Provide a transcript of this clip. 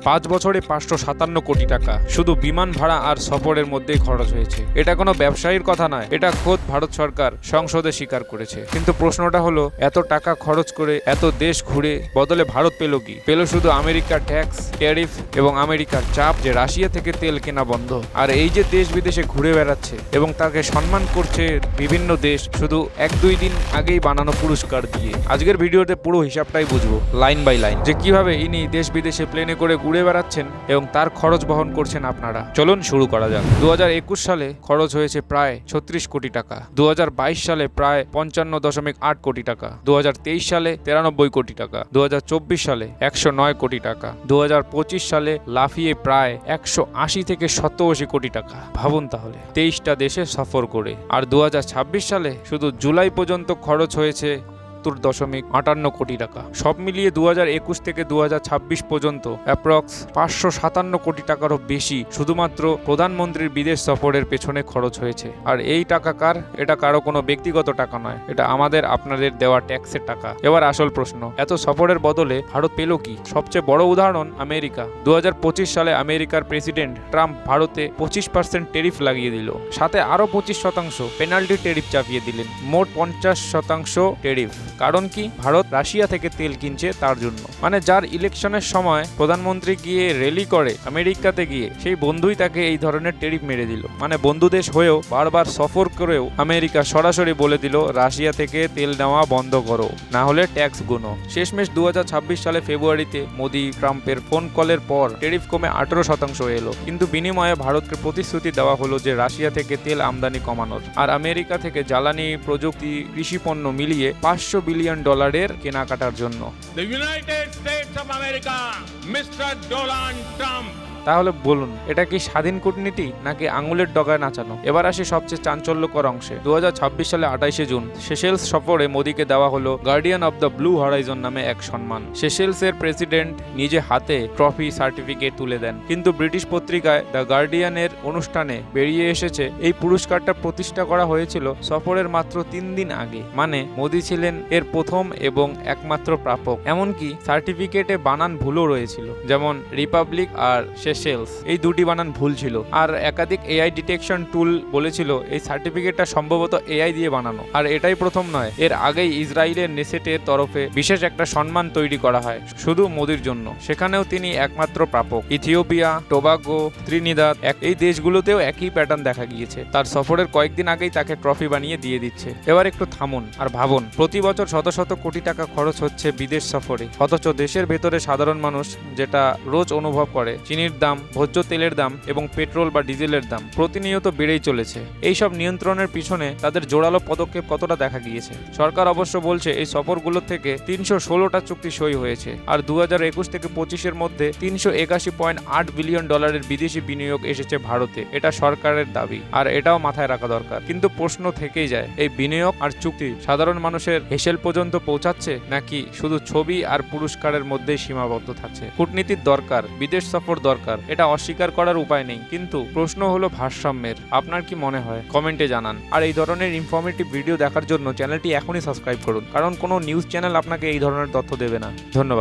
5 বছরে 557 কোটি টাকা শুধু বিমান ভাড়া আর সফরের মধ্যেই খরচ হয়েছে। এটা কোনো ব্যবসায়ীর কথা নয়, এটা খোদ ভারত সরকার সংসদে স্বীকার করেছে। কিন্তু প্রশ্নটা হলো, এত টাকা খরচ করে এত দেশ ঘুরে বদলে ভারত পেল কি? পেল শুধু আমেরিকার ট্যাক্স, ট্যারিফ এবং আমেরিকার চাপ যে রাশিয়া থেকে তেল কেনা বন্ধ। আর এই যে দেশ বিদেশে ঘুরে বেড়াচ্ছে এবং তাকে সম্মান করছে বিভিন্ন দেশ শুধু 1-2 দিন আগেই বানানো পুরস্কার দিয়ে। আজকের ভিডিওতে পুরো হিসাবটাই বুঝবো লাইন বাই লাইন, যে কিভাবে ইনি দেশ বিদেশে প্লেনে করে ঘুরে বেড়াচ্ছেন এবং তার খরচ বহন করছেন আপনারা। চলুন শুরু করা যাক। 2021 সালে খরচ হয়েছে প্রায় 36 কোটি টাকা, 2022 সালে প্রায় 55.8 কোটি টাকা, 2023 সালে 93 কোটি টাকা, 2024 সালে 109 কোটি টাকা, 2025 সালে লাফিয়ে প্রায় 180 থেকে 87 কোটি টাকা। ভাবুন তাহলে 23টা দেশে সফর করে। আর 2026 সালে শুধু জুলাই পর্যন্ত খরচ হয়েছে 70.58 কোটি টাকা। সব মিলিয়ে 2021 থেকে 2026 পর্যন্ত অ্যাপ্রক্স 557 কোটি টাকারও বেশি শুধুমাত্র প্রধানমন্ত্রীর বিদেশ সফরের পেছনে খরচ হয়েছে। আর এই টাকা কার? এটা কারো কোনো ব্যক্তিগত টাকা নয়, এটা আমাদের আপনাদের দেওয়া ট্যাক্সের টাকা। এবার আসল প্রশ্ন, এত সফরের বদলে ভারত পেল কি? সবচেয়ে বড় উদাহরণ আমেরিকা। 2025 সালে আমেরিকার প্রেসিডেন্ট ট্রাম্প ভারতে 25% ট্যারিফ লাগিয়ে দিল, সাথে আরো 25% পেনাল্টি ট্যারিফ চাপিয়ে দিলেন। মোট 50% ট্যারিফ। কারণ কি? ভারত রাশিয়া থেকে তেল কিনছে তার জন্য। মানে যার ইলেকশনের সময় প্রধানমন্ত্রী গিয়ে র্যালি করে আমেরিকাতে গিয়ে, সেই বন্ধুই তাকে এই ধরনের ট্যারিফ মেরে দিল। মানে বন্ধু দেশ হয়েও বারবার সফর করেও আমেরিকা সরাসরি বলে দিল রাশিয়া থেকে তেল নেওয়া বন্ধ করো, না হলে ট্যাক্স গুনো। শেষমেশ 2026 সালে ফেব্রুয়ারিতে মোদি ট্রাম্পের ফোন কলের পর ট্যারিফ কমে 18% এলো। কিন্তু বিনিময়ে ভারতকে প্রতিশ্রুতি দেওয়া হলো যে রাশিয়া থেকে তেল আমদানি কমানোর আর আমেরিকা থেকে জ্বালানি, প্রযুক্তি, কৃষি পণ্য মিলিয়ে $500 বিলিয়ন কেনাকাটার জন্য। The United States of America, Mr. Donald Trump. তাহলে বলুন, এটা কি স্বাধীন কূটনীতি নাকি আঙুলের ডগায় নাচানো? এবার আসি সবচেয়ে চাঞ্চল্যকর অংশে। 2026 সালে 28শে জুন সেশেলস সফরে মোদিকে দেওয়া হলো guardian of the blue Horizon নামে এক সম্মান। সেশেলস এর প্রেসিডেন্ট নিজে হাতে ট্রফি, সার্টিফিকেট তুলে দেন। কিন্তু ব্রিটিশ পত্রিকায় দ্য গার্ডিয়ানের অনুষ্ঠানে বেরিয়ে এসেছে এই পুরস্কারটা প্রতিষ্ঠা করা হয়েছিল সফরের মাত্র 3 দিন আগে। মানে মোদি ছিলেন এর প্রথম এবং একমাত্র প্রাপক। এমনকি সার্টিফিকেটে বানান ভুলও রয়েছিল, যেমন রিপাবলিক আর সেশেলস এই দুটি বানান ভুল ছিল। আর একাধিক এআই ডিটেকশন টুল বলেছিল এই সার্টিফিকেটটা সম্ভবত এআই দিয়ে বানানো। আর এটাই প্রথম নয়, এর আগেই ইসরায়েলের নেসেটের তরফে বিশেষ একটা সম্মান তৈরি করা হয় শুধু মোদির জন্য, সেখানেও তিনি একমাত্র প্রাপক। ইথিওপিয়া, টোবাগো, ত্রিনিদাদ এই দেশগুলোতেও একই প্যাটার্ন দেখা গিয়েছে। তার সফরের কয়েকদিন আগেই তাকে ট্রফি বানিয়ে দিয়ে দিচ্ছে। এবার একটু থামুন আর ভাবুন, প্রতি বছর শত শত কোটি টাকা খরচ হচ্ছে বিদেশ সফরে, অথচ দেশের ভেতরে সাধারণ মানুষ যেটা রোজ অনুভব করে, চিনির দাম, ভোজ্য তেলের দাম এবং পেট্রোল বা ডিজেলের দাম প্রতিনিয়ত বেড়েই চলেছে। এইসব নিয়ন্ত্রণের পিছনে তাদের জোরালো পদক্ষেপ কতটা দেখা গিয়েছে? সরকার অবশ্য বলছে এই সফরগুলো থেকে 316টা চুক্তি সই হয়েছে। আর 2021 থেকে 25-এর মধ্যে $381.8 বিলিয়ন বিদেশি বিনিয়োগ এসেছে ভারতে। এটা সরকারের দাবি, আর এটাও মাথায় রাখা দরকার। কিন্তু প্রশ্ন থেকেই যায়, এই বিনিয়োগ আর চুক্তি সাধারণ মানুষের হেসেল পর্যন্ত পৌঁছাচ্ছে নাকি শুধু ছবি আর পুরস্কারের মধ্যেই সীমাবদ্ধ থাকছে? কূটনীতির দরকার, বিদেশ সফর দরকার, এটা অস্বীকার করার উপায় নেই। কিন্তু প্রশ্ন হলো ভারসাম্যের। আপনার কি মনে হয়? কমেন্টে জানান। আর এই ধরনের ইনফরমেটিভ ভিডিও দেখার জন্য চ্যানেলটি এখনই সাবস্ক্রাইব করুন, কারণ কোনো নিউজ চ্যানেল আপনাকে এই ধরনের তথ্য দেবে না। ধন্যবাদ।